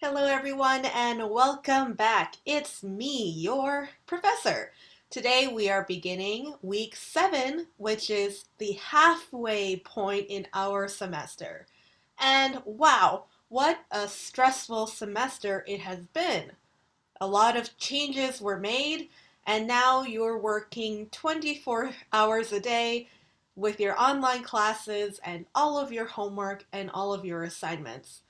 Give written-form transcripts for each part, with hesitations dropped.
Hello, everyone, and welcome back. It's me, your professor. Today we are beginning week 7, which is the halfway point in our semester. And wow, what a stressful semester it has been. A lot of changes were made, and now you're working 24 hours a day with your online classes and all of your homework and all of your assignments.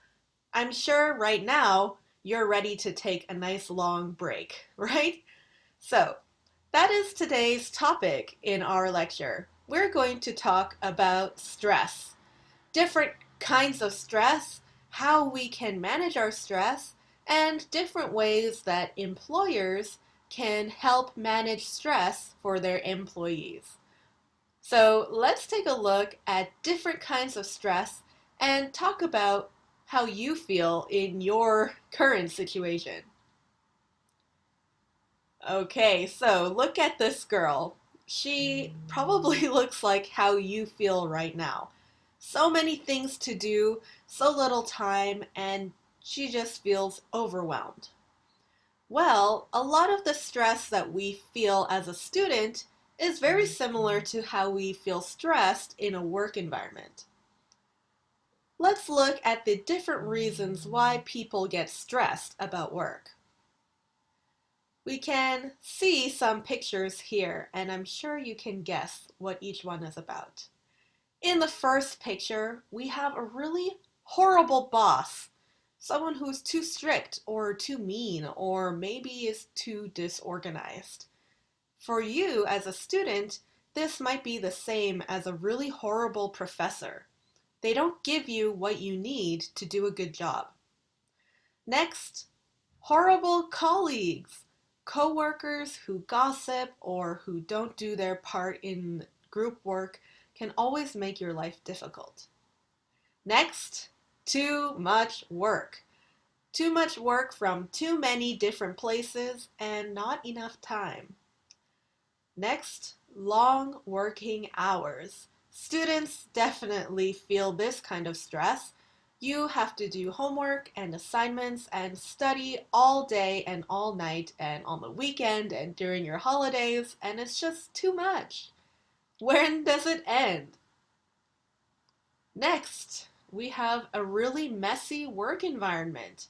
I'm sure right now you're ready to take a nice long break, right? So, that is today's topic in our lecture. We're going to talk about stress, different kinds of stress, how we can manage our stress, and different ways that employers can help manage stress for their employees. So let's take a look at different kinds of stress and talk about how you feel in your current situation. Okay, so look at this girl. She probably looks like how you feel right now. So many things to do, so little time, and she just feels overwhelmed. Well, a lot of the stress that we feel as a student is very similar to how we feel stressed in a work environment. Let's look at the different reasons why people get stressed about work. We can see some pictures here, and I'm sure you can guess what each one is about. In the first picture, we have a really horrible boss, someone who's too strict or too mean or maybe is too disorganized. For you as a student, this might be the same as a really horrible professor. They don't give you what you need to do a good job. Next, horrible colleagues, coworkers who gossip or who don't do their part in group work can always make your life difficult. Next, too much work. Too much work from too many different places and not enough time. Next, long working hours. Students definitely feel this kind of stress. You have to do homework and assignments and study all day and all night and on the weekend and during your holidays, and it's just too much. When does it end? Next, we have a really messy work environment.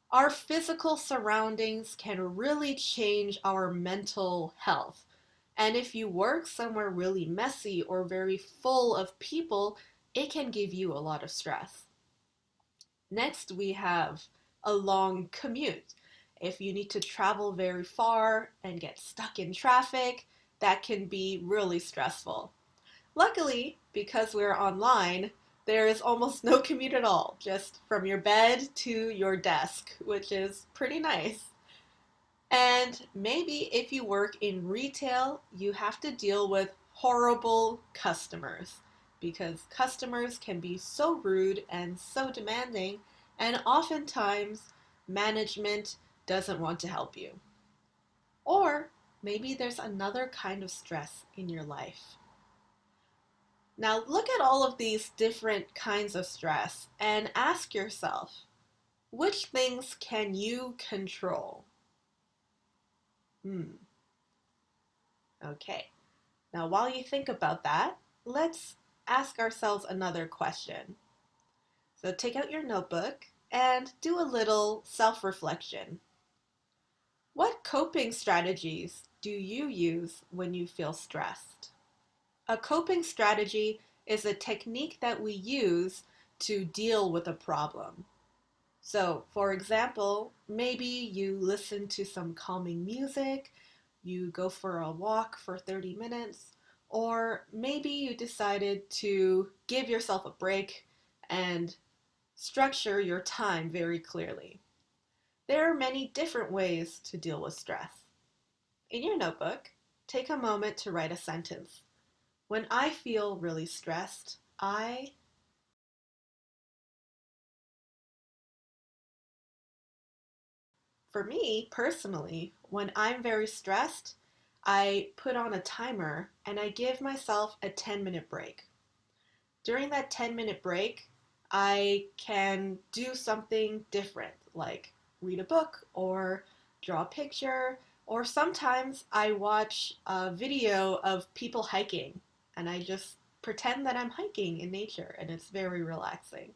Our physical surroundings can really change our mental health. And if you work somewhere really messy or very full of people, it can give you a lot of stress. Next, we have a long commute. If you need to travel very far and get stuck in traffic, that can be really stressful. Luckily, because we're online, there is almost no commute at all, just from your bed to your desk, which is pretty nice. And maybe if you work in retail, you have to deal with horrible customers because customers can be so rude and so demanding, and oftentimes management doesn't want to help you. Or maybe there's another kind of stress in your life. Now look at all of these different kinds of stress and ask yourself, which things can you control? Hmm. Okay. Now, while you think about that, let's ask ourselves another question. So, take out your notebook and do a little self reflection. What coping strategies do you use when you feel stressed? A coping strategy is a technique that we use to deal with a problem. So, for example, maybe you listen to some calming music, you go for a walk for 30 minutes, or maybe you decided to give yourself a break and structure your time very clearly. There are many different ways to deal with stress. In your notebook, take a moment to write a sentence. When I feel really stressed, For me, personally, when I'm very stressed, I put on a timer and I give myself a 10-minute break. During that 10-minute break, I can do something different. like read a book or draw a picture, or sometimes I watch a video of people hiking and I just pretend that I'm hiking in nature and it's very relaxing.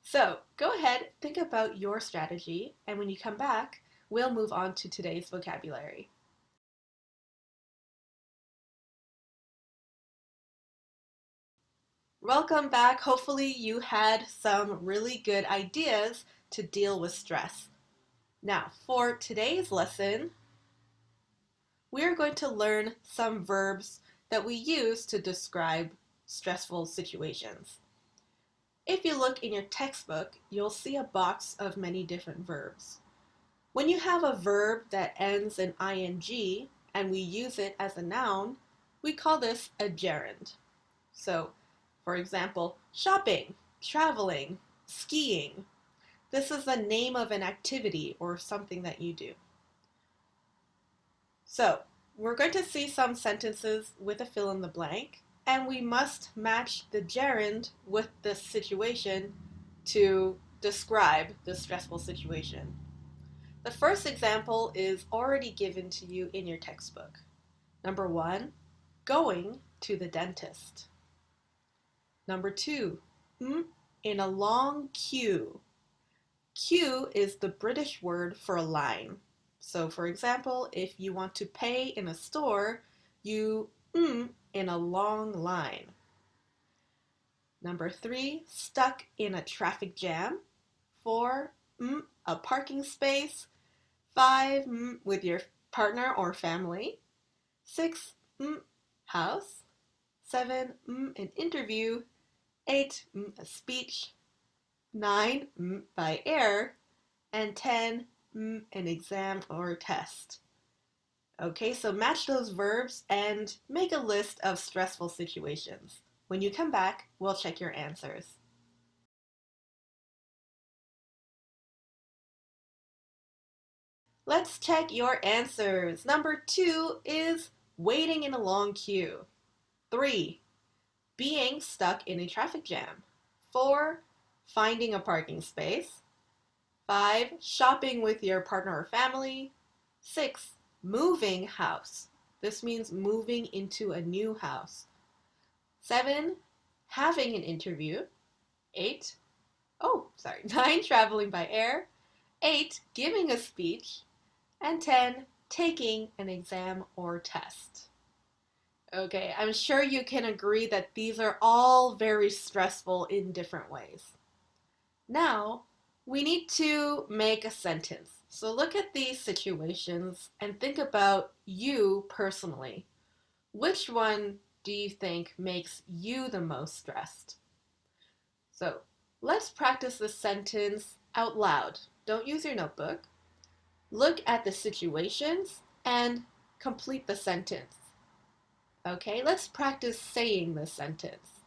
So go ahead, think about your strategy, and when you come back, we'll move on to today's vocabulary. Welcome back. Hopefully you had some really good ideas to deal with stress. Now, for today's lesson, we're going to learn some verbs that we use to describe stressful situations. If you look in your textbook, you'll see a box of many different verbs. When you have a verb that ends in ing and we use it as a noun, we call this a gerund. So, for example, shopping, traveling, skiing. This is the name of an activity or something that you do. So, we're going to see some sentences with a fill in the blank, and we must match the gerund with the situation to describe the stressful situation. The first example is already given to you in your textbook. Number 1, going to the dentist. Number 2, in a long queue. Queue is the British word for a line. So for example, if you want to pay in a store, you in a long line. Number 3, stuck in a traffic jam. 4, a parking space. 5, with your partner or family. 6, house. 7, an interview. 8, a speech. 9, by air. And 10, an exam or test. Okay, so match those verbs and make a list of stressful situations. When you come back, we'll check your answers. Let's check your answers. Number 2 is waiting in a long queue. 3, being stuck in a traffic jam. 4, finding a parking space. 5, shopping with your partner or family. 6, moving house. This means moving into a new house. 7, having an interview. 9, traveling by air. 8, giving a speech. And 10, taking an exam or test. Okay, I'm sure you can agree that these are all very stressful in different ways. Now, we need to make a sentence. So look at these situations and think about you personally. Which one do you think makes you the most stressed? So let's practice this sentence out loud. Don't use your notebook. Look at the situations and complete the sentence. Okay, let's practice saying this sentence.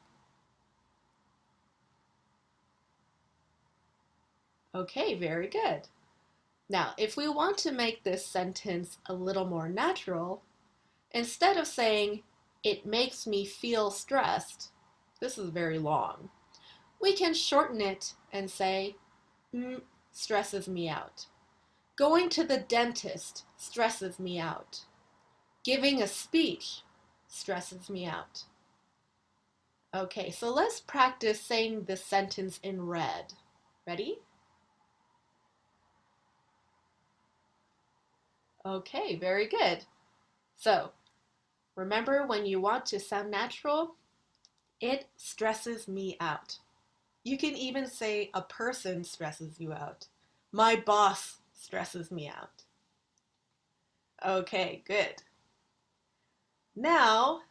Okay, very good. Now, if we want to make this sentence a little more natural, instead of saying, it makes me feel stressed, this is very long, we can shorten it and say, stresses me out. Going to the dentist stresses me out. Giving a speech stresses me out. Okay, so let's practice saying this sentence in red. Ready? Okay, very good. So, remember when you want to sound natural, it stresses me out. You can even say a person stresses you out. My boss stresses me out. Okay, good. Now,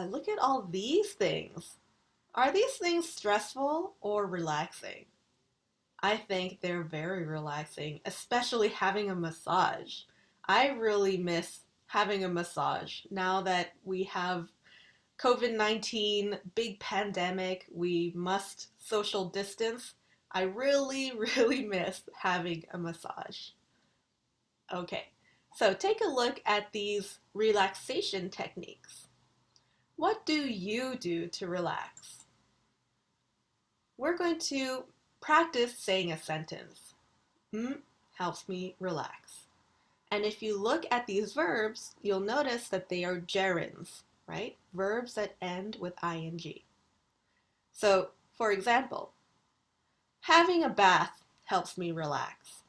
look at all these things. Are these things stressful or relaxing? I think they're very relaxing, especially having a massage. I really miss having a massage now that we have COVID-19, big pandemic, we must social distance. I really, really miss having a massage. Okay, so take a look at these relaxation techniques. What do you do to relax? We're going to practice saying a sentence. helps me relax. And if you look at these verbs, you'll notice that they are gerunds, right? Verbs that end with ing. So, for example, having a bath helps me relax.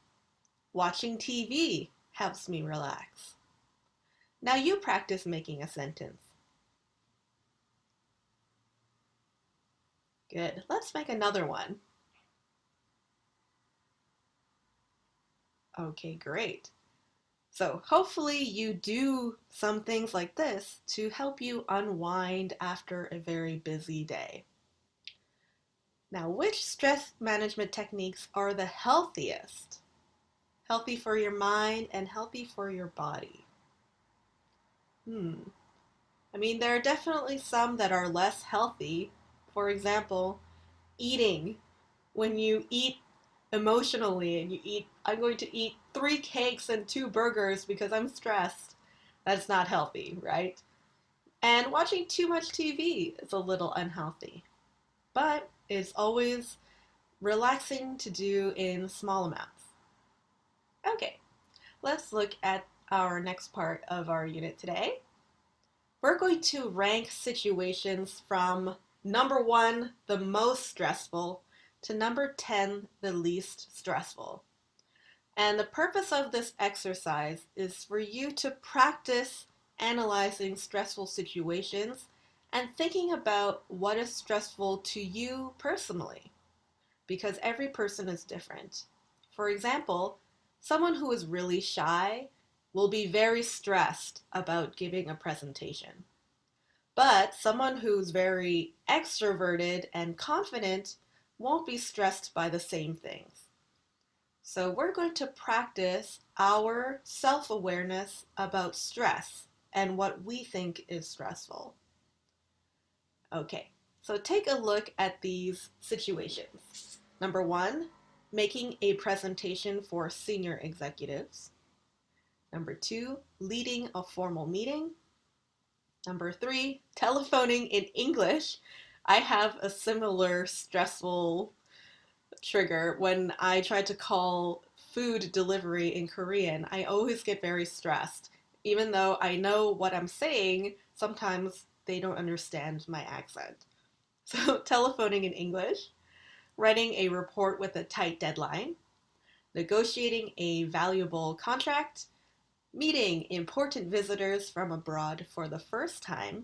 Watching TV helps me relax. Now you practice making a sentence. Good. Let's make another one. Okay, great. So hopefully you do some things like this to help you unwind after a very busy day. Now, which stress management techniques are the healthiest? Healthy for your mind and healthy for your body. I mean, there are definitely some that are less healthy. For example, eating. When you eat emotionally and you eat, I'm going to eat 3 cakes and 2 burgers because I'm stressed. That's not healthy, right? And watching too much TV is a little unhealthy. But it's always relaxing to do in small amounts. Okay, let's look at our next part of our unit today. We're going to rank situations from number 1, the most stressful, to number 10, the least stressful. And the purpose of this exercise is for you to practice analyzing stressful situations and thinking about what is stressful to you personally, because every person is different. For example, someone who is really shy will be very stressed about giving a presentation. But someone who's very extroverted and confident won't be stressed by the same things. So we're going to practice our self-awareness about stress and what we think is stressful. Okay, so take a look at these situations. Number 1, making a presentation for senior executives. Number 2, leading a formal meeting. Number 3, telephoning in English. I have a similar stressful trigger when I try to call food delivery in Korean. I always get very stressed. Even though I know what I'm saying, sometimes they don't understand my accent. So, telephoning in English, writing a report with a tight deadline, negotiating a valuable contract, meeting important visitors from abroad for the first time,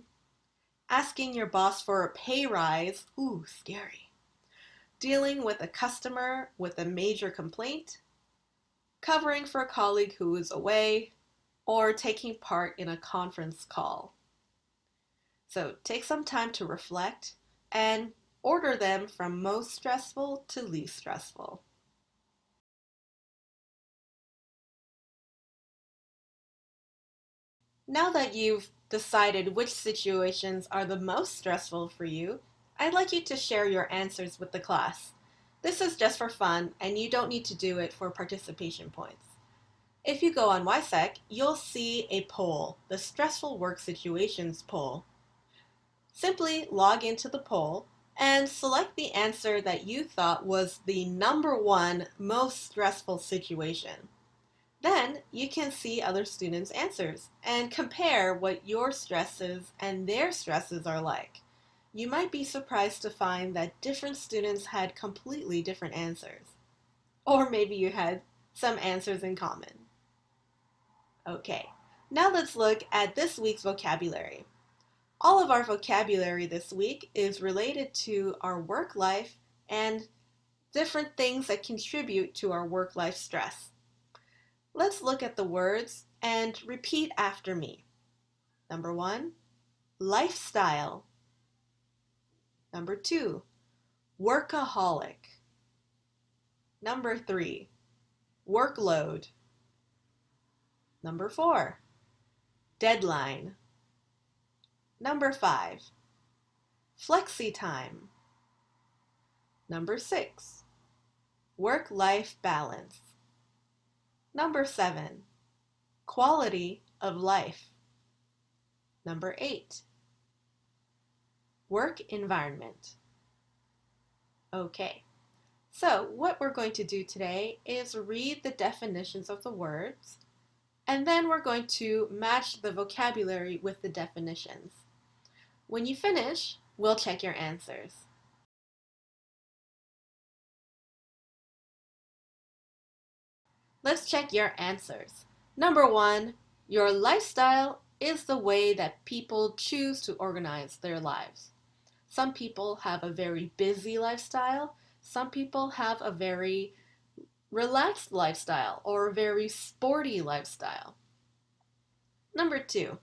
asking your boss for a pay rise, ooh, scary, dealing with a customer with a major complaint, covering for a colleague who is away, or taking part in a conference call. So take some time to reflect and order them from most stressful to least stressful. Now that you've decided which situations are the most stressful for you, I'd like you to share your answers with the class. This is just for fun, and you don't need to do it for participation points. If you go on YSCEC, you'll see a poll, the Stressful Work Situations poll. Simply log into the poll and select the answer that you thought was the number 1 most stressful situation. Then you can see other students' answers and compare what your stresses and their stresses are like. You might be surprised to find that different students had completely different answers. Or maybe you had some answers in common. Okay, now let's look at this week's vocabulary. All of our vocabulary this week is related to our work life and different things that contribute to our work-life stress. Let's look at the words and repeat after me. Number 1, lifestyle. Number 2, workaholic. Number 3, workload. Number 4, deadline. Number 5, flexi time. Number 6, work-life balance. Number 7, quality of life. Number 8, work environment. Okay, So, what we're going to do today is read the definitions of the words, and then we're going to match the vocabulary with the definitions. When you finish, we'll check your answers. Let's check your answers. Number one, your lifestyle is the way that people choose to organize their lives. Some people have a very busy lifestyle. Some people have a very relaxed lifestyle or a very sporty lifestyle. Number two,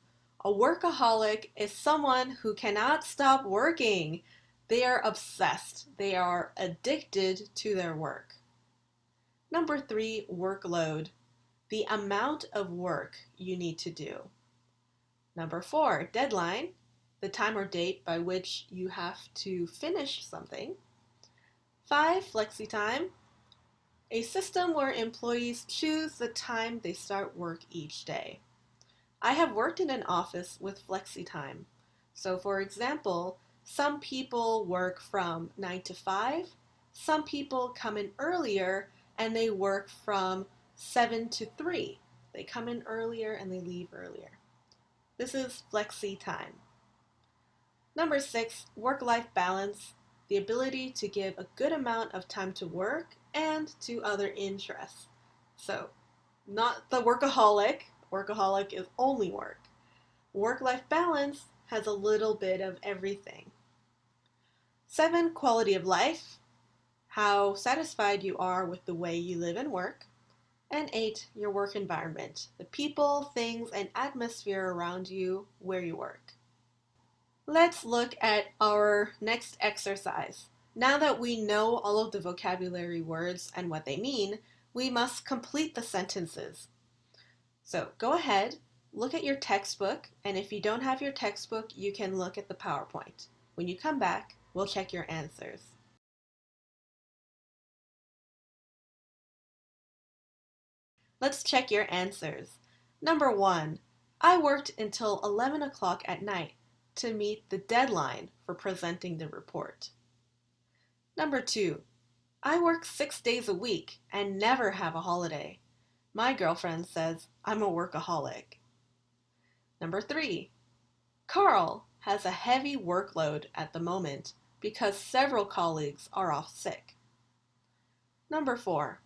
a workaholic is someone who cannot stop working. They are obsessed. They are addicted to their work. Number three, workload, the amount of work you need to do. Number four, deadline, the time or date by which you have to finish something. Five, flexi time, a system where employees choose the time they start work each day. I have worked in an office with flexi time. So for example, some people work from 9 to 5, some people come in earlier and they work from 7 to 3. They come in earlier and they leave earlier. This is flexi time. Number 6, work-life balance, the ability to give a good amount of time to work and to other interests. So, not the workaholic. Workaholic is only work. Work-life balance has a little bit of everything. 7, quality of life, how satisfied you are with the way you live and work. And 8, your work environment, the people, things, and atmosphere around you where you work. Let's look at our next exercise. Now that we know all of the vocabulary words and what they mean, we must complete the sentences. So go ahead, look at your textbook, and if you don't have your textbook, you can look at the PowerPoint. When you come back, we'll check your answers. Let's check your answers. Number 1, I worked until 11 o'clock at night to meet the deadline for presenting the report. Number 2, I work 6 days a week and never have a holiday. My girlfriend says I'm a workaholic. Number 3, Carl has a heavy workload at the moment because several colleagues are off sick. Number 4,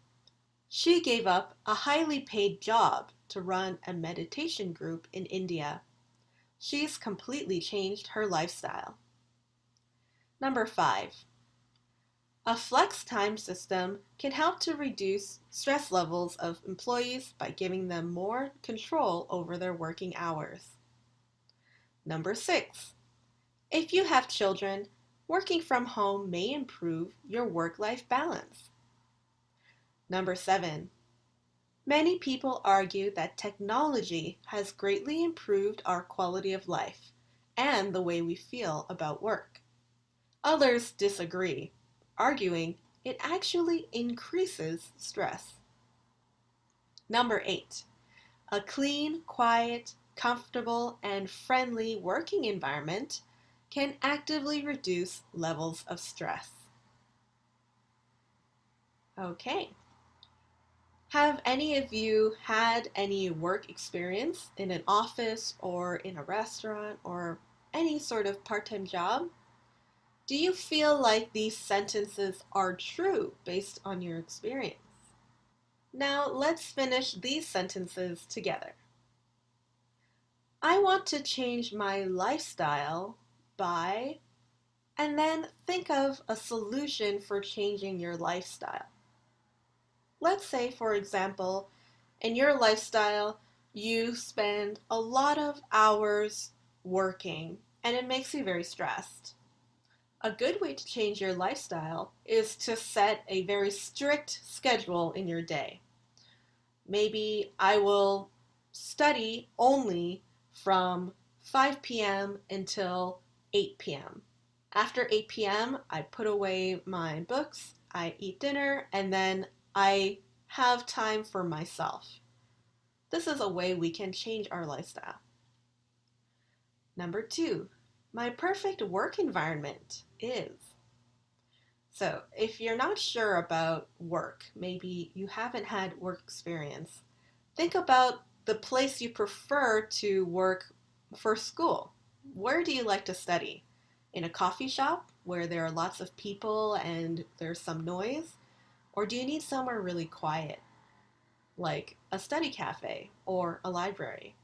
she gave up a highly paid job to run a meditation group in India. She's completely changed her lifestyle. Number 5, a flex time system can help to reduce stress levels of employees by giving them more control over their working hours. Number 6, if you have children, working from home may improve your work-life balance. Number 7, many people argue that technology has greatly improved our quality of life and the way we feel about work. Others disagree, arguing it actually increases stress. Number 8, a clean, quiet, comfortable, and friendly working environment can actively reduce levels of stress. Okay. Have any of you had any work experience in an office or in a restaurant or any sort of part-time job? Do you feel like these sentences are true based on your experience? Now let's finish these sentences together. I want to change my lifestyle by, and then think of a solution for changing your lifestyle. Let's say, for example, in your lifestyle, you spend a lot of hours working and it makes you very stressed. A good way to change your lifestyle is to set a very strict schedule in your day. Maybe I will study only from 5 p.m. until 8 p.m. After 8 p.m., I put away my books, I eat dinner, and then I have time for myself. This is a way we can change our lifestyle. Number 2, my perfect work environment is. So, if you're not sure about work, maybe you haven't had work experience, think about the place you prefer to work for school. Where do you like to study? In a coffee shop where there are lots of people and there's some noise? Or do you need somewhere really quiet, like a study cafe or a library?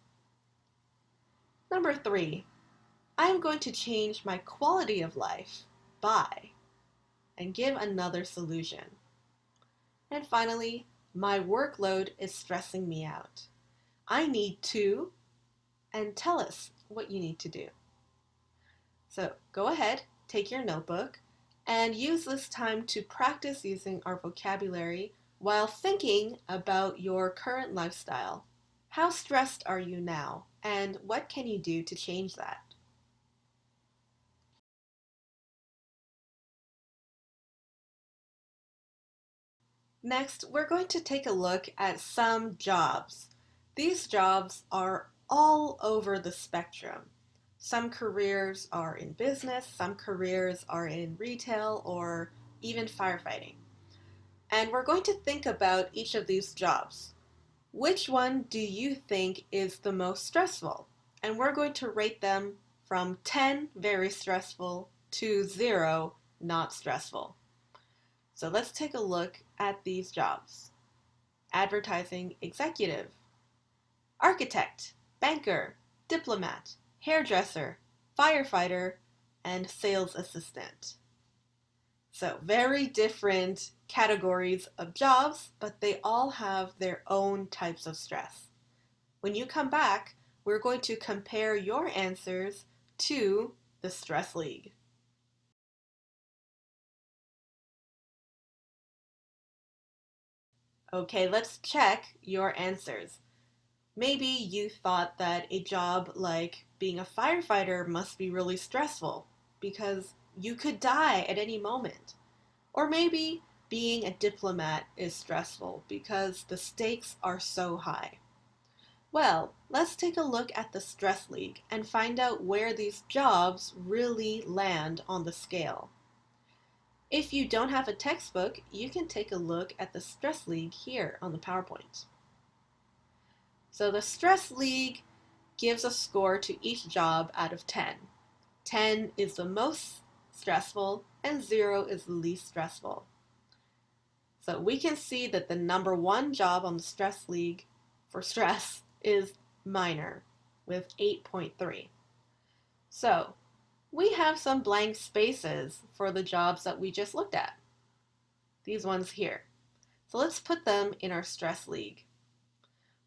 Number three, I'm going to change my quality of life by, and give another solution. And finally, my workload is stressing me out. I need to, and tell us what you need to do. So go ahead, take your notebook, and use this time to practice using our vocabulary while thinking about your current lifestyle. How stressed are you now, and what can you do to change that? Next, we're going to take a look at some jobs. These jobs are all over the spectrum. Some careers are in business, some careers are in retail, or even firefighting. And we're going to think about each of these jobs. Which one do you think is the most stressful? And we're going to rate them from 10, very stressful, to 0, not stressful. So let's take a look at these jobs. Advertising executive, architect, banker, diplomat, hairdresser, firefighter, and sales assistant. So, very different categories of jobs, but they all have their own types of stress. When you come back, we're going to compare your answers to the Stress League. Okay, let's check your answers. Maybe you thought that a job like being a firefighter must be really stressful because you could die at any moment. Or maybe being a diplomat is stressful because the stakes are so high. Well, let's take a look at the Stress League and find out where these jobs really land on the scale. If you don't have a textbook, you can take a look at the Stress League here on the PowerPoint. So the Stress League gives a score to each job out of 10. 10 is the most stressful and 0 is the least stressful. So we can see that the number one job on the Stress League for stress is minor with 8.3. So we have some blank spaces for the jobs that we just looked at. These ones here. So let's put them in our Stress League.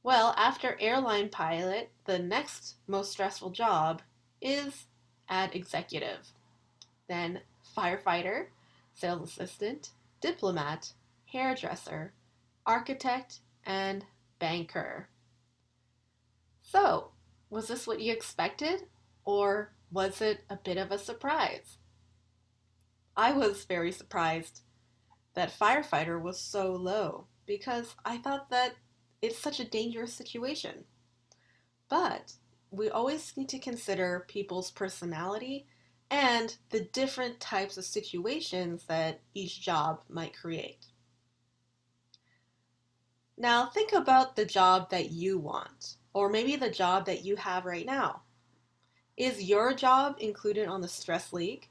Well, after airline pilot, the next most stressful job is ad executive, then firefighter, sales assistant, diplomat, hairdresser, architect, and banker. So, was this what you expected, or was it a bit of a surprise? I was very surprised that firefighter was so low because I thought that it's such a dangerous situation. But we always need to consider people's personality and the different types of situations that each job might create. Now, think about the job that you want, or maybe the job that you have right now. Is your job included on the Stress League?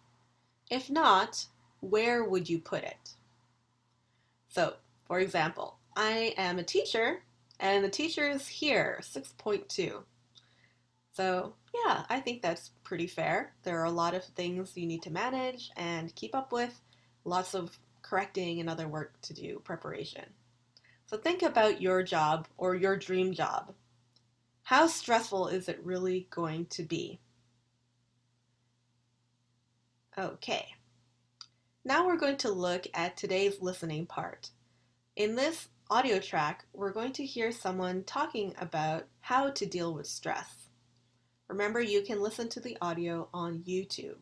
If not, where would you put it? So, for example, I am a teacher, and the teacher is here, 6.2. So, yeah, I think that's pretty fair. There are a lot of things you need to manage and keep up with, lots of correcting and other work to do, preparation. So, think about your job or your dream job. How stressful is it really going to be? Okay, now we're going to look at today's listening part. In this audio track, we're going to hear someone talking about how to deal with stress. Remember, you can listen to the audio on YouTube.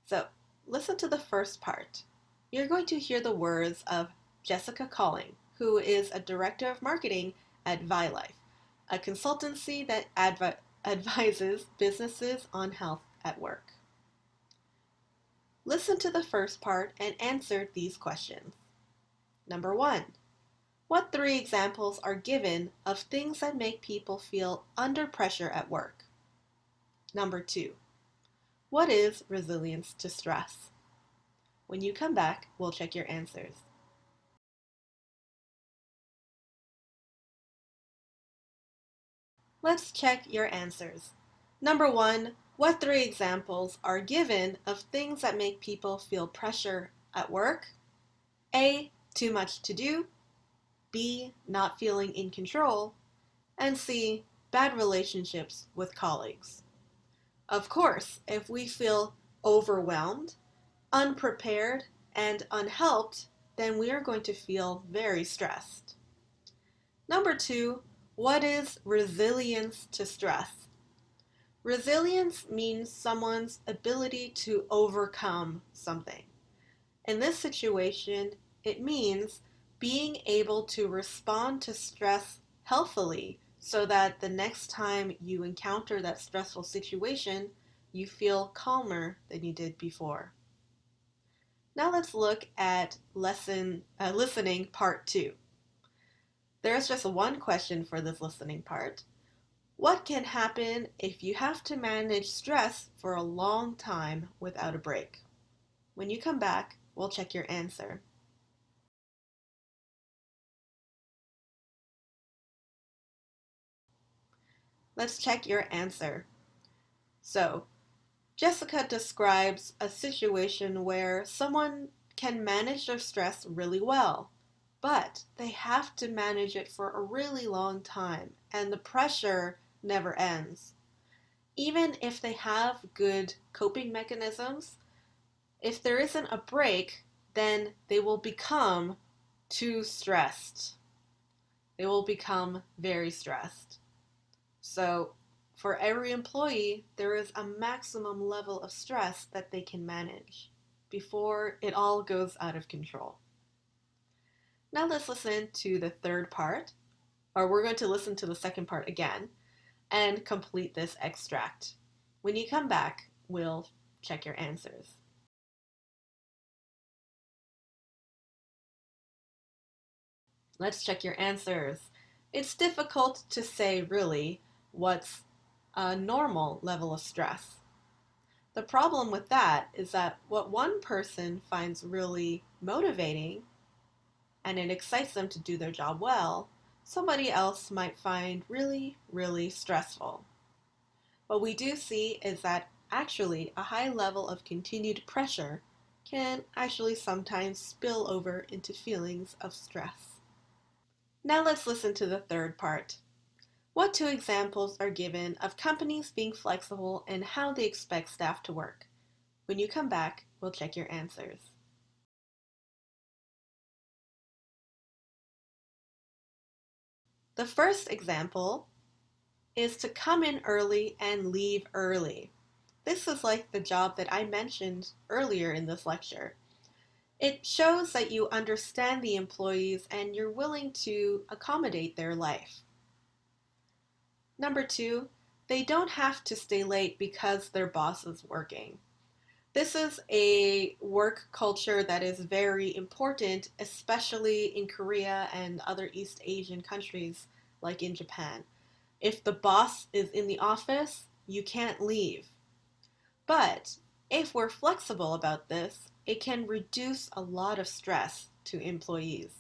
So, listen to the first part. You're going to hear the words of Jessica Calling, who is a director of marketing at ViLife, a consultancy that advises businesses on health at work. Listen to the first part and answer these questions. Number 1. What 3 examples are given of things that make people feel under pressure at work? Number 2. What is resilience to stress? When you come back, we'll check your answers. Let's check your answers. Number 1, what 3 examples are given of things that make people feel pressure at work? A. Too much to do. B. Not feeling in control. And C. Bad relationships with colleagues. Of course, if we feel overwhelmed, unprepared, and unhelped, then we are going to feel very stressed. Number 2, what is resilience to stress? Resilience means someone's ability to overcome something. In this situation, it means being able to respond to stress healthfully so that the next time you encounter that stressful situation, you feel calmer than you did before. Now let's look at listening part 2. There's just one question for this listening part. What can happen if you have to manage stress for a long time without a break? When you come back, we'll check your answer. Let's check your answer. So, Jessica describes a situation where someone can manage their stress really well, but they have to manage it for a really long time, and the pressure never ends. Even if they have good coping mechanisms, if there isn't a break, then they will become too stressed. They will become very stressed. So, for every employee, there is a maximum level of stress that they can manage before it all goes out of control. Now let's listen to the third part, or we're going to listen to the second part again and complete this extract. When you come back, we'll check your answers. Let's check your answers. It's difficult to say really what's a normal level of stress. The problem with that is that what one person finds really motivating and it excites them to do their job well, somebody else might find really, really stressful. What we do see is that actually a high level of continued pressure can actually sometimes spill over into feelings of stress. Now let's listen to the third part. What 2 examples are given of companies being flexible and how they expect staff to work? When you come back, we'll check your answers. The first example is to come in early and leave early. This is like the job that I mentioned earlier in this lecture. It shows that you understand the employees and you're willing to accommodate their life. Number 2, they don't have to stay late because their boss is working. This is a work culture that is very important, especially in Korea and other East Asian countries like in Japan. If the boss is in the office, you can't leave. But if we're flexible about this, it can reduce a lot of stress to employees.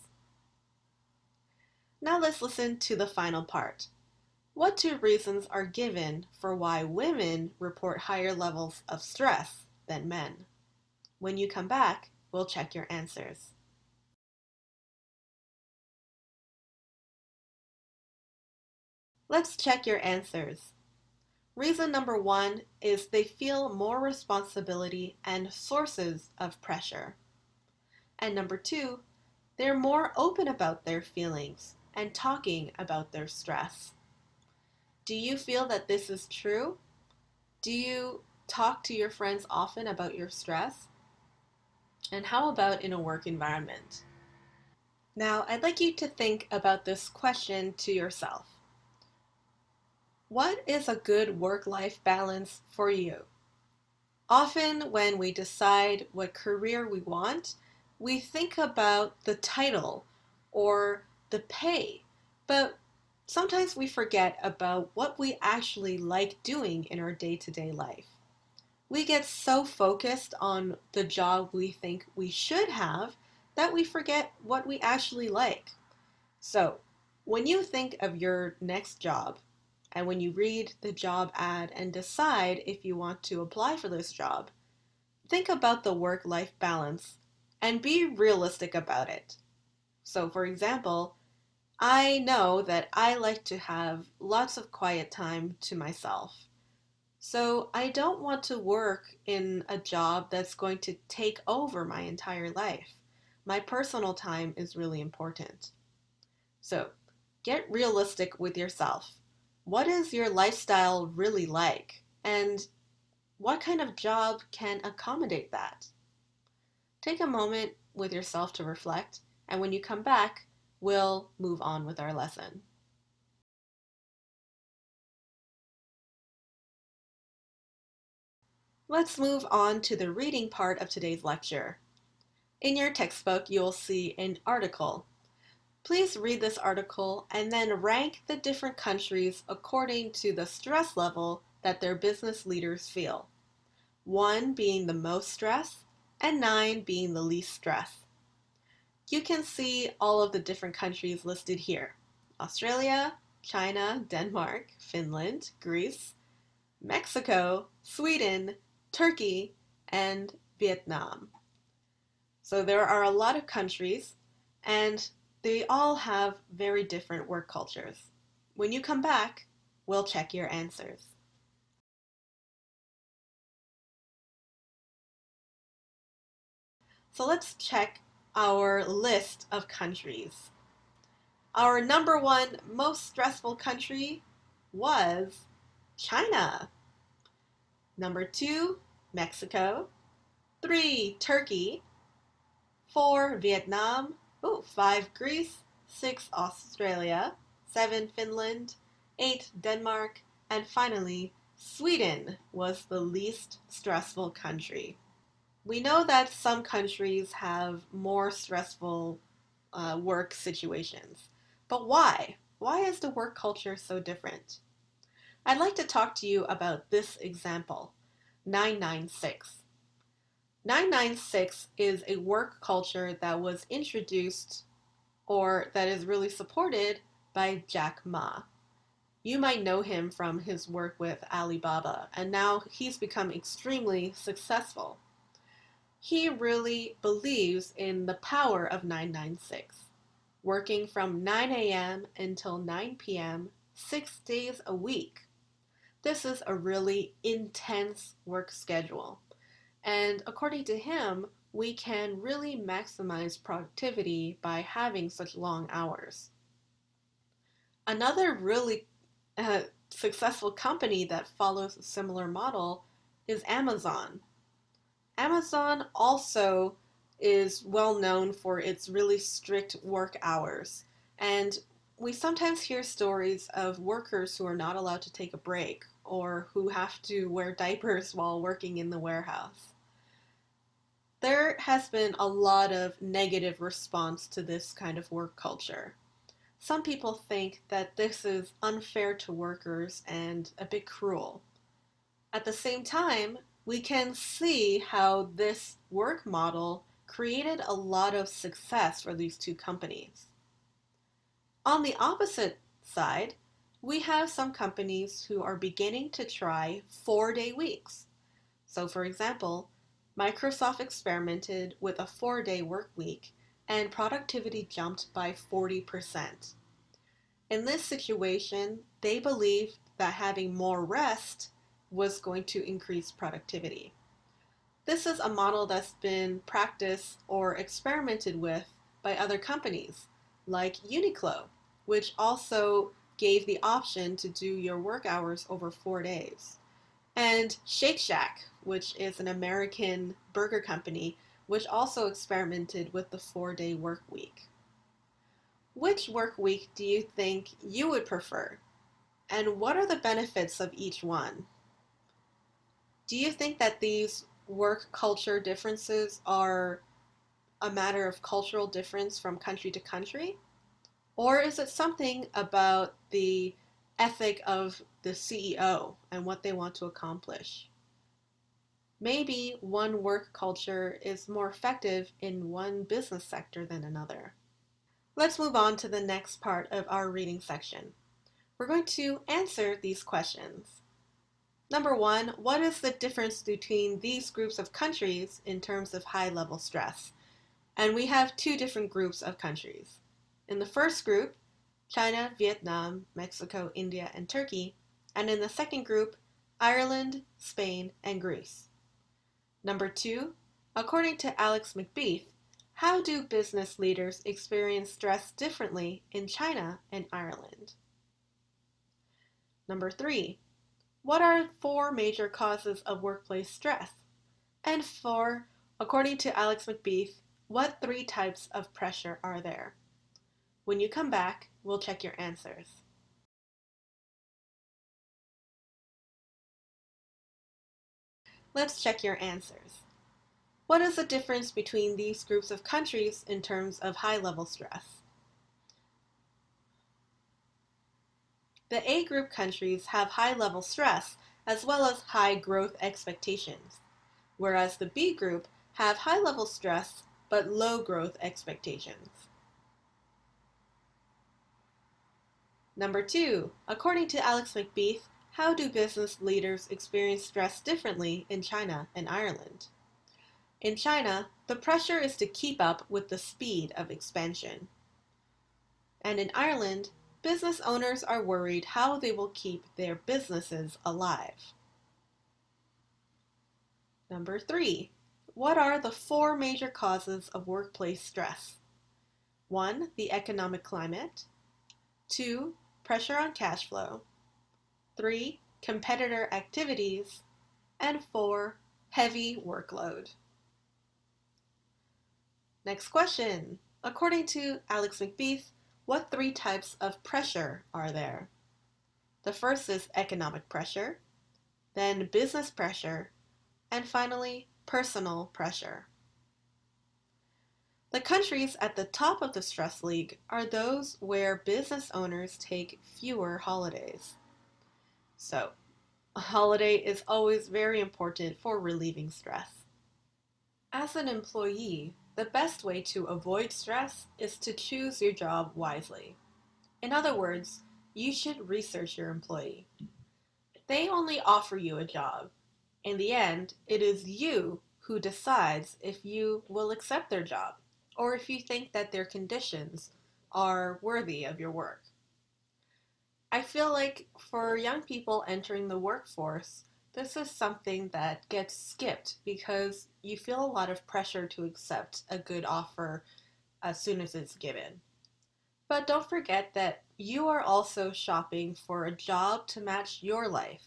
Now let's listen to the final part. What 2 reasons are given for why women report higher levels of stress than men? When you come back, we'll check your answers. Let's check your answers. Reason number 1 is they feel more responsibility and sources of pressure. And number 2, they're more open about their feelings and talking about their stress. Do you feel that this is true? Do you talk to your friends often about your stress? And how about in a work environment? Now, I'd like you to think about this question to yourself. What is a good work-life balance for you? Often, when we decide what career we want, we think about the title or the pay, but sometimes we forget about what we actually like doing in our day to day life. We get so focused on the job we think we should have that we forget what we actually like. So, when you think of your next job, and when you read the job ad and decide if you want to apply for this job, think about the work life balance and be realistic about it. So, for example, I know that I like to have lots of quiet time to myself. So, I don't want to work in a job that's going to take over my entire life. My personal time is really important. So, get realistic with yourself. What is your lifestyle really like? And what kind of job can accommodate that? Take a moment with yourself to reflect, and when you come back, we'll move on with our lesson. Let's move on to the reading part of today's lecture. In your textbook, you'll see an article. Please read this article and then rank the different countries according to the stress level that their business leaders feel. 1 being the most stress and 9 being the least stress. You can see all of the different countries listed here: Australia, China, Denmark, Finland, Greece, Mexico, Sweden, Turkey, and Vietnam. So there are a lot of countries, and they all have very different work cultures. When you come back, we'll check your answers. So let's check our list of countries. Our number one most stressful country was China. Number 2, Mexico. 3, Turkey. 4, Vietnam. 5, Greece. 6, Australia. 7, Finland. 8, Denmark. And finally, Sweden was the least stressful country. We know that some countries have more stressful work situations. But why? Why is the work culture so different? I'd like to talk to you about this example, 996. 996 is a work culture that was introduced or that is really supported by Jack Ma. You might know him from his work with Alibaba, and now he's become extremely successful. He really believes in the power of 996, working from 9 a.m. until 9 p.m., 6 days a week. This is a really intense work schedule. And according to him, we can really maximize productivity by having such long hours. Another really successful company that follows a similar model is Amazon. Amazon also is well known for its really strict work hours, and we sometimes hear stories of workers who are not allowed to take a break or who have to wear diapers while working in the warehouse. There has been a lot of negative response to this kind of work culture. Some people think that this is unfair to workers and a bit cruel. At the same time, we can see how this work model created a lot of success for these two companies. On the opposite side, we have some companies who are beginning to try 4-day weeks. So, for example, Microsoft experimented with a 4-day work week and productivity jumped by 40%. In this situation, they believed that having more rest was going to increase productivity. This is a model that's been practiced or experimented with by other companies, like Uniqlo, which also gave the option to do your work hours over 4 days, and Shake Shack, which is an American burger company, which also experimented with the 4-day work week. Which work week do you think you would prefer? And what are the benefits of each one? Do you think that these work culture differences are a matter of cultural difference from country to country? Or is it something about the ethic of the CEO and what they want to accomplish? Maybe one work culture is more effective in one business sector than another. Let's move on to the next part of our reading section. We're going to answer these questions. Number one, what is the difference between these groups of countries in terms of high level stress? And we have two different groups of countries. In the first group, China, Vietnam, Mexico, India, and Turkey. And in the second group, Ireland, Spain, and Greece. Number two, according to Alex McBeath, how do business leaders experience stress differently in China and Ireland? Number three, what are four major causes of workplace stress? And four, according to Alex McBeath, what three types of pressure are there? When you come back, we'll check your answers. Let's check your answers. What is the difference between these groups of countries in terms of high-level stress? The A group countries have high-level stress as well as high growth expectations, whereas the B group have high-level stress but low growth expectations. Number two, according to Alex McBeath, how do business leaders experience stress differently in China and Ireland? In China, the pressure is to keep up with the speed of expansion. And in Ireland, business owners are worried how they will keep their businesses alive. Number three, what are the four major causes of workplace stress? 1. The economic climate. 2. Pressure on cash flow. 3. Competitor activities. And 4. Heavy workload. Next question. According to Alex McBeath, what three types of pressure are there? The first is economic pressure, then business pressure, and finally, personal pressure. The countries at the top of the stress league are those where business owners take fewer holidays. So, a holiday is always very important for relieving stress. As an employee, the best way to avoid stress is to choose your job wisely. In other words, you should research your employee. They only offer you a job. In the end, it is you who decides if you will accept their job or if you think that their conditions are worthy of your work. I feel like for young people entering the workforce, this is something that gets skipped because you feel a lot of pressure to accept a good offer as soon as it's given. But don't forget that you are also shopping for a job to match your life.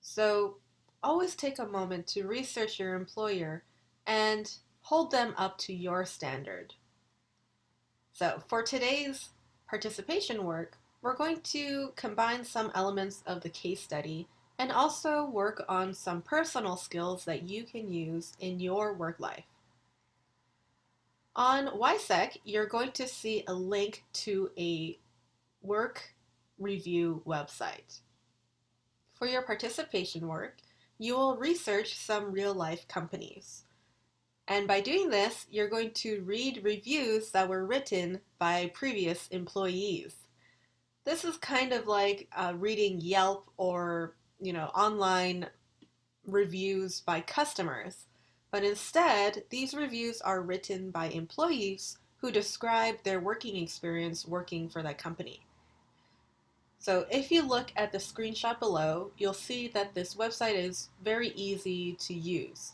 So always take a moment to research your employer and hold them up to your standard. So for today's participation work, we're going to combine some elements of the case study and also work on some personal skills that you can use in your work life. On YSCEC, you're going to see a link to a work review website. For your participation work, you will research some real-life companies. And by doing this, you're going to read reviews that were written by previous employees. This is kind of like reading Yelp or, online reviews by customers. But instead, these reviews are written by employees who describe their working experience working for that company. So if you look at the screenshot below, you'll see that this website is very easy to use.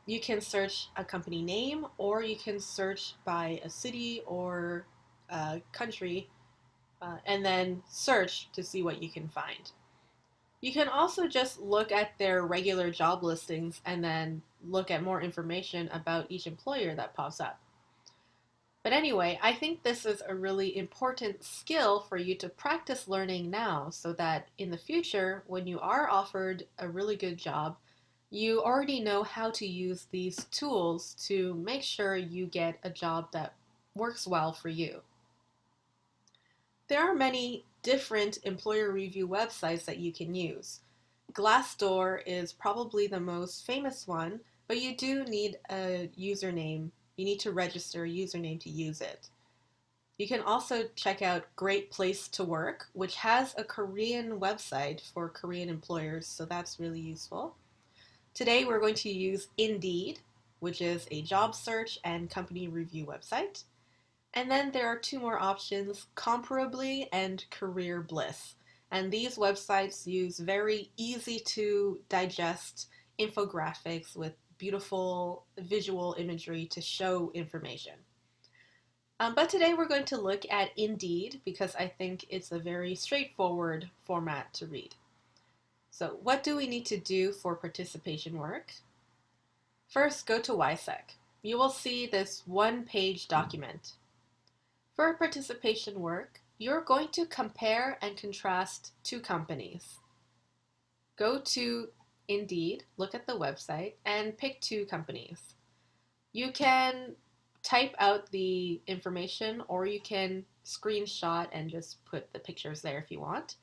You can search a company name or you can search by a city or a country and then search to see what you can find. You can also just look at their regular job listings and then look at more information about each employer that pops up. But anyway, I think this is a really important skill for you to practice learning now so that in the future, when you are offered a really good job, you already know how to use these tools to make sure you get a job that works well for you. There are many different employer review websites that you can use. Glassdoor is probably the most famous one, but you do need a username. You need to register a username to use it. You can also check out Great Place to Work, which has a Korean website for Korean employers, so that's really useful. Today we're going to use Indeed, which is a job search and company review website. And then there are two more options, Comparably and Career Bliss. And these websites use very easy to digest infographics with beautiful visual imagery to show information. But today we're going to look at Indeed because I think it's a very straightforward format to read. So what do we need to do for participation work? First, go to YSCEC. You will see this one-page document. For participation work, you're going to compare and contrast two companies. Go to Indeed, look at the website, and pick two companies. You can type out the information or you can screenshot and just put the pictures there if you want.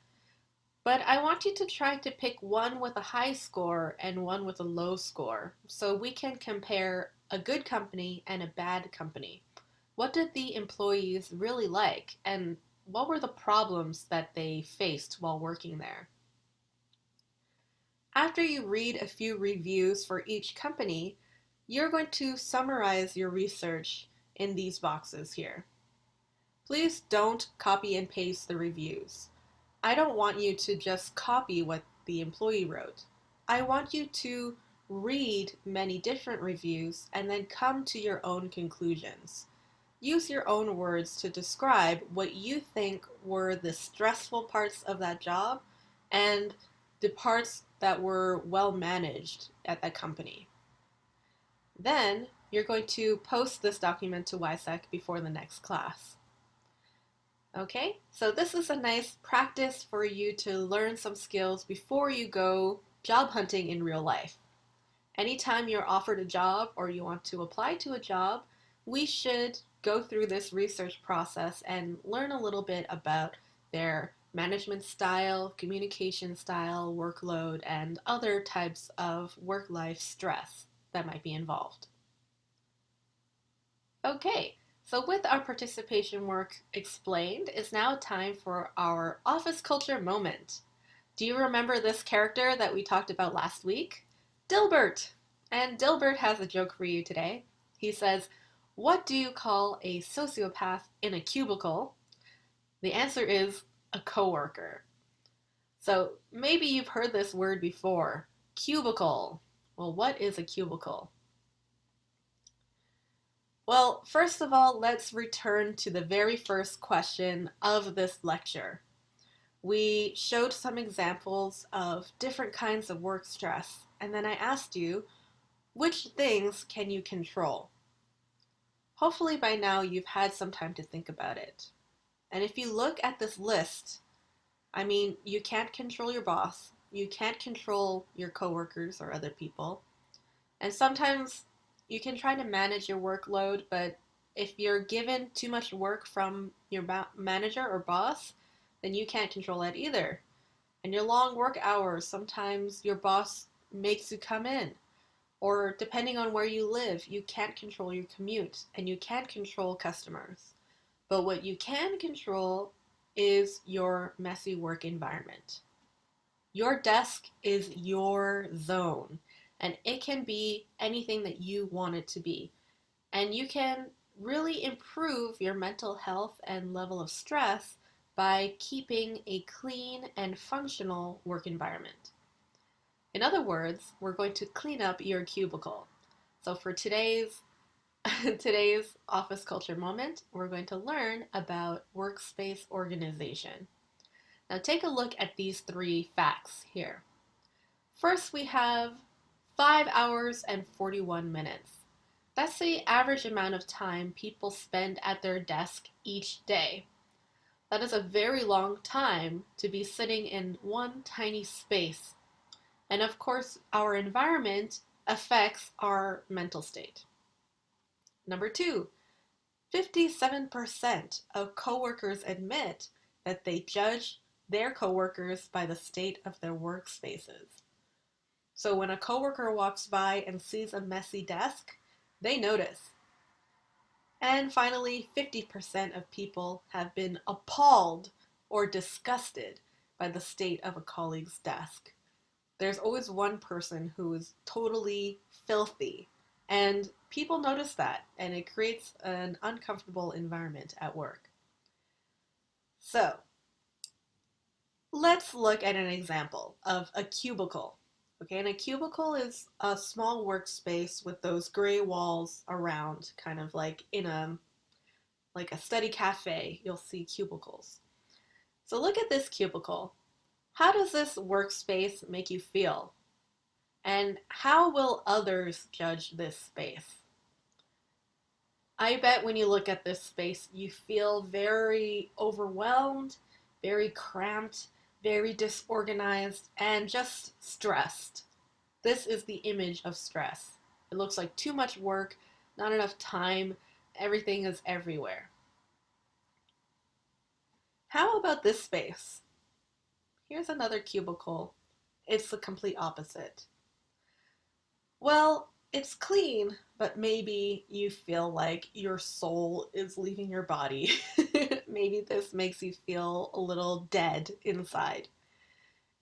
But I want you to try to pick one with a high score and one with a low score so we can compare a good company and a bad company. What did the employees really like and what were the problems that they faced while working there? After you read a few reviews for each company, you're going to summarize your research in these boxes here. Please don't copy and paste the reviews. I don't want you to just copy what the employee wrote. I want you to read many different reviews and then come to your own conclusions. Use your own words to describe what you think were the stressful parts of that job and the parts that were well managed at that company. Then you're going to post this document to YSCEC before the next class. Okay, so this is a nice practice for you to learn some skills before you go job hunting in real life. Anytime you're offered a job or you want to apply to a job, we should go through this research process and learn a little bit about their management style, communication style, workload, and other types of work-life stress that might be involved. Okay, so with our participation work explained, it's now time for our office culture moment. Do you remember this character that we talked about last week? Dilbert! And Dilbert has a joke for you today. He says, "What do you call a sociopath in a cubicle?" The answer is a coworker. So maybe you've heard this word before, cubicle. Well, what is a cubicle? Well, first of all, let's return to the very first question of this lecture. We showed some examples of different kinds of work stress, and then I asked you, which things can you control? Hopefully by now you've had some time to think about it. And if you look at this list, I mean, you can't control your boss, you can't control your coworkers or other people, and sometimes you can try to manage your workload, but if you're given too much work from your manager or boss, then you can't control that either. And your long work hours, sometimes your boss makes you come in. Or depending on where you live, you can't control your commute and you can't control customers. But what you can control is your messy work environment. Your desk is your zone, and it can be anything that you want it to be. And you can really improve your mental health and level of stress by keeping a clean and functional work environment. In other words, we're going to clean up your cubicle. So for today's office culture moment, we're going to learn about workspace organization. Now take a look at these three facts here. First, we have 5 hours and 41 minutes. That's the average amount of time people spend at their desk each day. That is a very long time to be sitting in one tiny space. And of course, our environment affects our mental state. Number two, 57% of coworkers admit that they judge their coworkers by the state of their workspaces. So when a coworker walks by and sees a messy desk, they notice. And finally, 50% of people have been appalled or disgusted by the state of a colleague's desk. There's always one person who is totally filthy, and people notice that, and it creates an uncomfortable environment at work. So, let's look at an example of a cubicle. Okay, and a cubicle is a small workspace with those gray walls around, kind of like a study cafe, you'll see cubicles. So look at this cubicle. How does this workspace make you feel? And how will others judge this space? I bet when you look at this space, you feel very overwhelmed, very cramped, very disorganized, and just stressed. This is the image of stress. It looks like too much work, not enough time, everything is everywhere. How about this space? Here's another cubicle. It's the complete opposite. Well, it's clean, but maybe you feel like your soul is leaving your body. Maybe this makes you feel a little dead inside.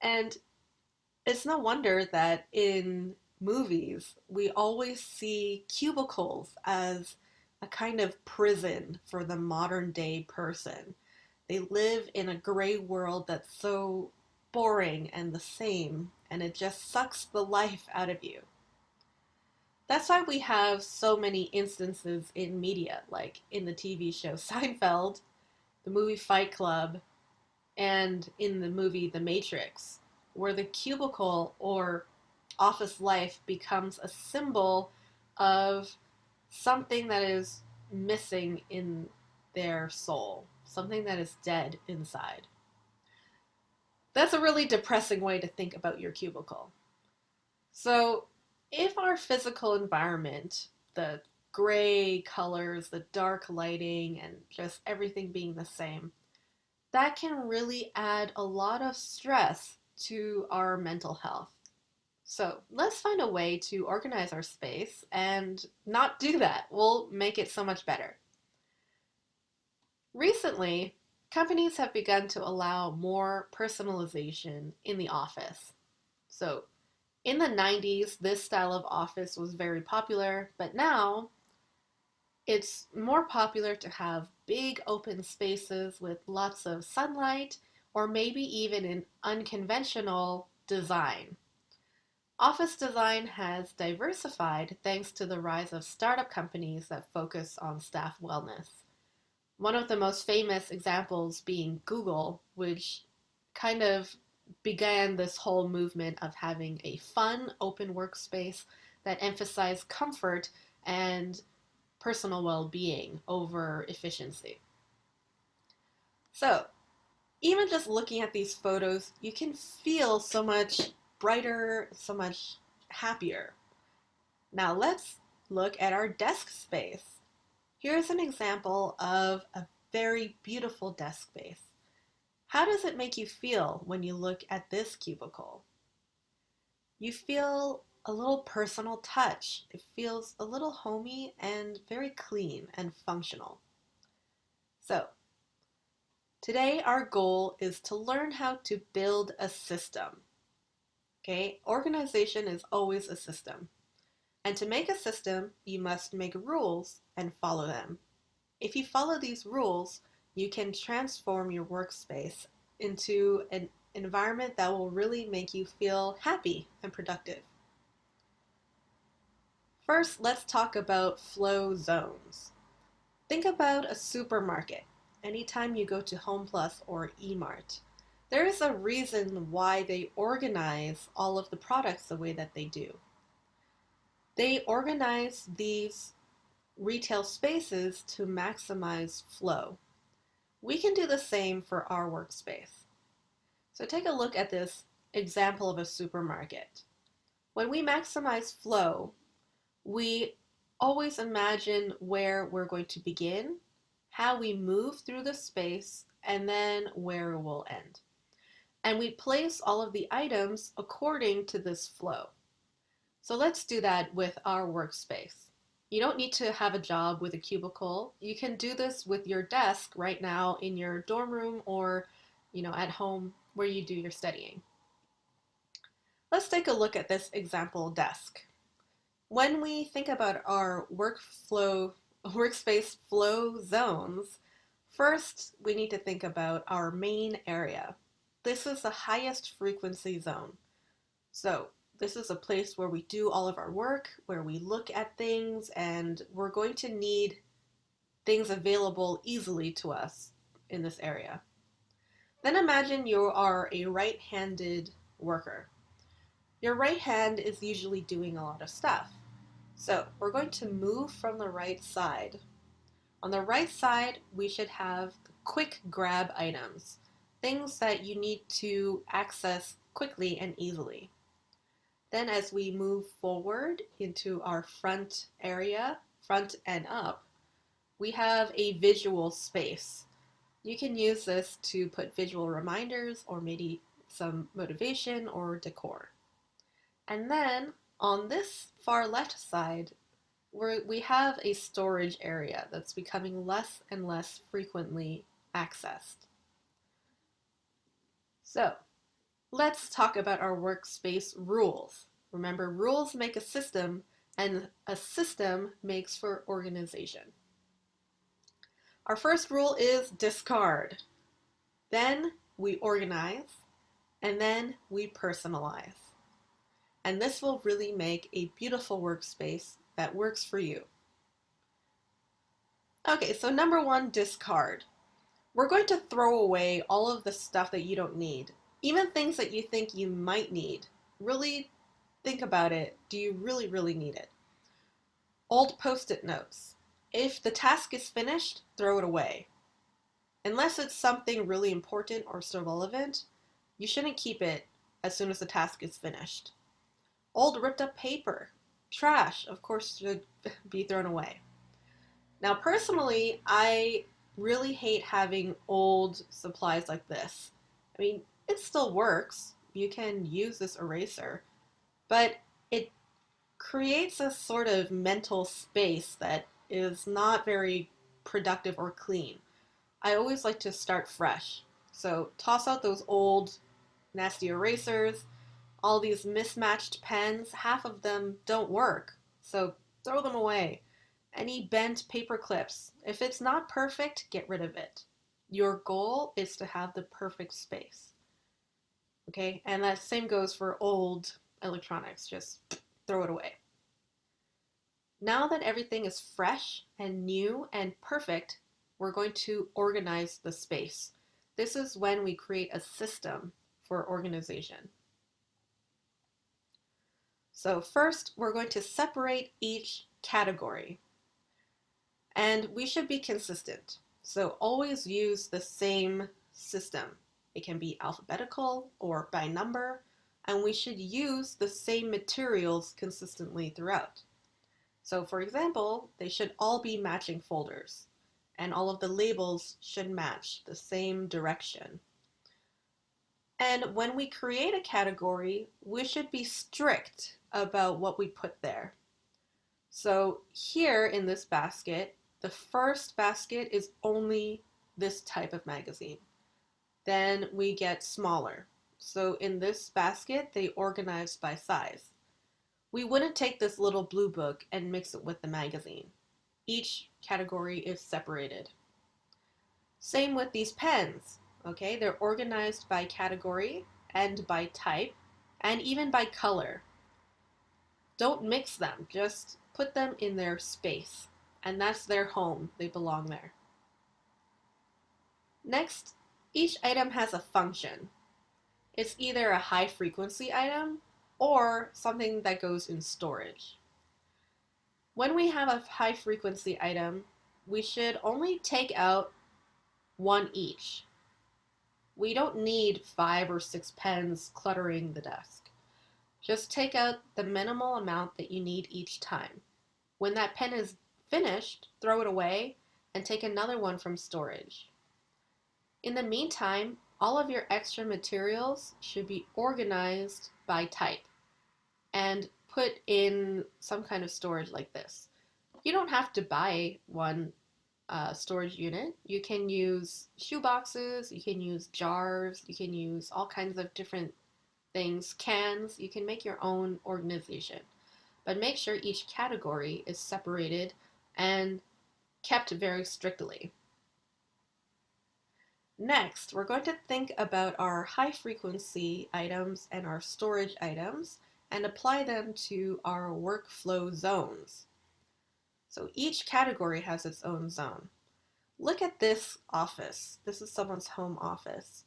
And it's no wonder that in movies, we always see cubicles as a kind of prison for the modern day person. They live in a gray world that's so boring and the same, and it just sucks the life out of you. That's why we have so many instances in media, like in the TV show Seinfeld, the movie Fight Club, and in the movie The Matrix, where the cubicle or office life becomes a symbol of something that is missing in their soul, something that is dead inside. That's a really depressing way to think about your cubicle. So, if our physical environment, the gray colors, the dark lighting, and just everything being the same, that can really add a lot of stress to our mental health. So let's find a way to organize our space and not do that. We'll make it so much better. Recently, companies have begun to allow more personalization in the office. So in the 90s, this style of office was very popular, but now it's more popular to have big open spaces with lots of sunlight or maybe even an unconventional design. Office design has diversified thanks to the rise of startup companies that focus on staff wellness. One of the most famous examples being Google, which kind of began this whole movement of having a fun, open workspace that emphasized comfort and personal well-being over efficiency. So, even just looking at these photos, you can feel so much brighter, so much happier. Now let's look at our desk space. Here's an example of a very beautiful desk space. How does it make you feel when you look at this cubicle? You feel a little personal touch. It feels a little homey and very clean and functional. So, today our goal is to learn how to build a system. Okay, organization is always a system. And to make a system, you must make rules and follow them. If you follow these rules, you can transform your workspace into an environment that will really make you feel happy and productive. First, let's talk about flow zones. Think about a supermarket. Anytime you go to Home Plus or eMart, there is a reason why they organize all of the products the way that they do. They organize these retail spaces to maximize flow. We can do the same for our workspace. So take a look at this example of a supermarket. When we maximize flow, we always imagine where we're going to begin, how we move through the space, and then where we'll end. And we place all of the items according to this flow. So let's do that with our workspace. You don't need to have a job with a cubicle. You can do this with your desk right now in your dorm room or, at home where you do your studying. Let's take a look at this example desk. When we think about our workspace flow zones, first we need to think about our main area. This is the highest frequency zone. So this is a place where we do all of our work, where we look at things, and we're going to need things available easily to us in this area. Then imagine you are a right-handed worker. Your right hand is usually doing a lot of stuff. So we're going to move from the right side. On the right side, we should have quick grab items, things that you need to access quickly and easily. Then as we move forward into our front area, front and up, we have a visual space. You can use this to put visual reminders or maybe some motivation or decor. And then on this far left side, we have a storage area that's becoming less and less frequently accessed. So let's talk about our workspace rules. Remember, rules make a system, and a system makes for organization. Our first rule is discard. Then we organize, and then we personalize. And this will really make a beautiful workspace that works for you. Okay, so number one, discard. We're going to throw away all of the stuff that you don't need, even things that you think you might need. Really think about it. Do you really, really need it? Old post-it notes. If the task is finished, throw it away. Unless it's something really important or still relevant, you shouldn't keep it as soon as the task is finished. Old ripped up paper. Trash, of course, should be thrown away. Now, personally, I really hate having old supplies like this. I mean, it still works. You can use this eraser, but it creates a sort of mental space that is not very productive or clean. I always like to start fresh. So toss out those old, nasty erasers, all these mismatched pens, half of them don't work. So throw them away. Any bent paper clips, if it's not perfect, get rid of it. Your goal is to have the perfect space. Okay, and that same goes for old electronics, just throw it away. Now that everything is fresh and new and perfect, we're going to organize the space. This is when we create a system for organization. So first, we're going to separate each category. And we should be consistent. So always use the same system. It can be alphabetical or by number, and we should use the same materials consistently throughout. So for example, they should all be matching folders, and all of the labels should match the same direction. And when we create a category, we should be strict about what we put there. So here in this basket, the first basket is only this type of magazine. Then we get smaller. So in this basket, they organize by size. We wouldn't take this little blue book and mix it with the magazine. Each category is separated. Same with these pens, okay? They're organized by category and by type and even by color. Don't mix them, just put them in their space. And that's their home. They belong there. Next, each item has a function. It's either a high frequency item or something that goes in storage. When we have a high frequency item, we should only take out one each. We don't need 5 or 6 pens cluttering the desk. Just take out the minimal amount that you need each time. When that pen is finished, throw it away and take another one from storage. In the meantime, all of your extra materials should be organized by type and put in some kind of storage like this. You don't have to buy one storage unit. You can use shoe boxes, you can use jars, you can use all kinds of different things, cans. You can make your own organization. But make sure each category is separated and kept very strictly. Next, we're going to think about our high frequency items and our storage items and apply them to our workflow zones. So each category has its own zone. Look at this office. This is someone's home office.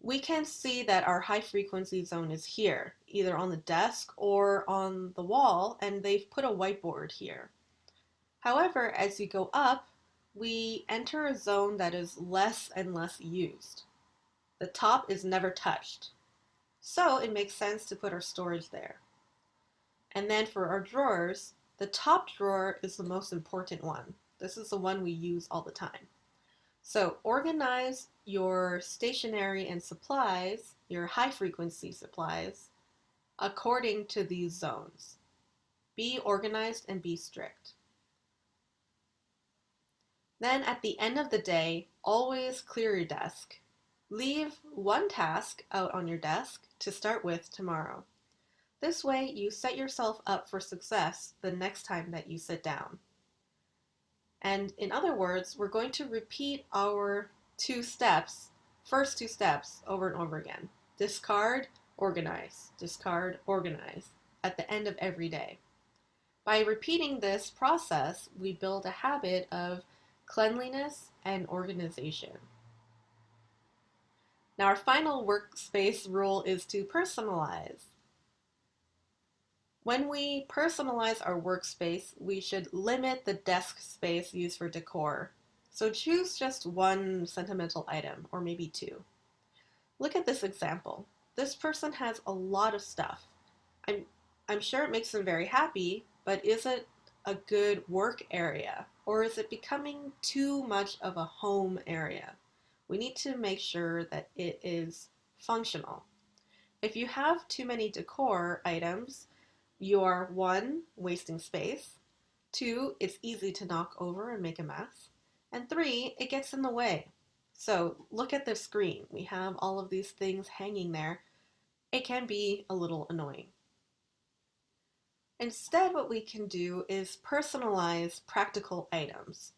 We can see that our high frequency zone is here, either on the desk or on the wall, and they've put a whiteboard here. However, as you go up, we enter a zone that is less and less used. The top is never touched. So it makes sense to put our storage there. And then for our drawers, the top drawer is the most important one. This is the one we use all the time. So organize your stationery and supplies, your high frequency supplies, according to these zones. Be organized and be strict. Then at the end of the day, always clear your desk. Leave one task out on your desk to start with tomorrow. This way you set yourself up for success the next time that you sit down. And in other words, we're going to repeat our first two steps over and over again. Discard, organize, at the end of every day. By repeating this process, we build a habit of cleanliness and organization. Now our final workspace rule is to personalize. When we personalize our workspace, we should limit the desk space used for decor. So choose just one sentimental item, or maybe two. Look at this example. This person has a lot of stuff. I'm sure it makes them very happy, but is it a good work area? Or is it becoming too much of a home area? We need to make sure that it is functional. If you have too many decor items, you are 1, wasting space, 2, it's easy to knock over and make a mess, and 3, it gets in the way. So look at the screen. We have all of these things hanging there. It can be a little annoying. Instead, what we can do is personalize practical items.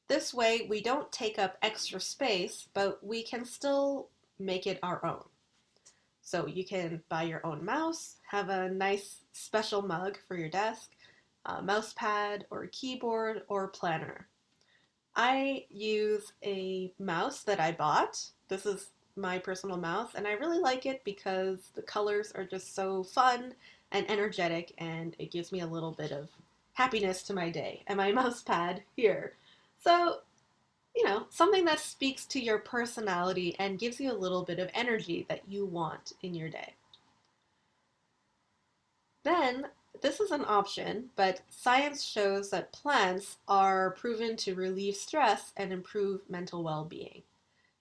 This way, we don't take up extra space, but we can still make it our own. So you can buy your own mouse, have a nice special mug for your desk, a mouse pad or a keyboard or planner. I use a mouse that I bought. This is my personal mouse, and I really like it because the colors are just so fun and energetic, and it gives me a little bit of happiness to my day. And my mouse pad here. So, something that speaks to your personality and gives you a little bit of energy that you want in your day. Then, this is an option, but science shows that plants are proven to relieve stress and improve mental well-being.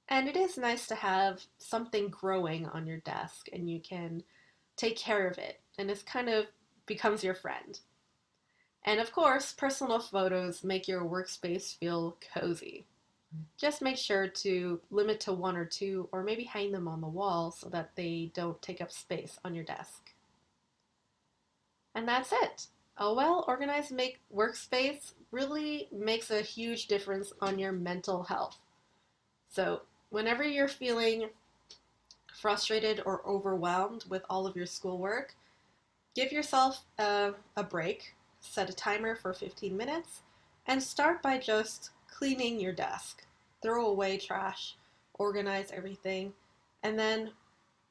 And it is nice to have something growing on your desk and you can take care of it, and it kind of becomes your friend. And of course, personal photos make your workspace feel cozy. Just make sure to limit to 1 or 2, or maybe hang them on the wall so that they don't take up space on your desk. And that's it. A well-organized workspace really makes a huge difference on your mental health. So whenever you're feeling frustrated or overwhelmed with all of your schoolwork, give yourself a break, set a timer for 15 minutes, and start by just cleaning your desk. Throw away trash, organize everything, and then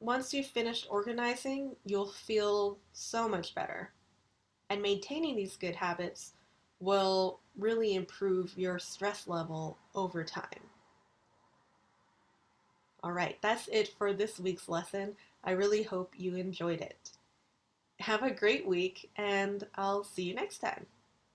once you've finished organizing, you'll feel so much better. And maintaining these good habits will really improve your stress level over time. All right, that's it for this week's lesson. I really hope you enjoyed it. Have a great week, and I'll see you next time.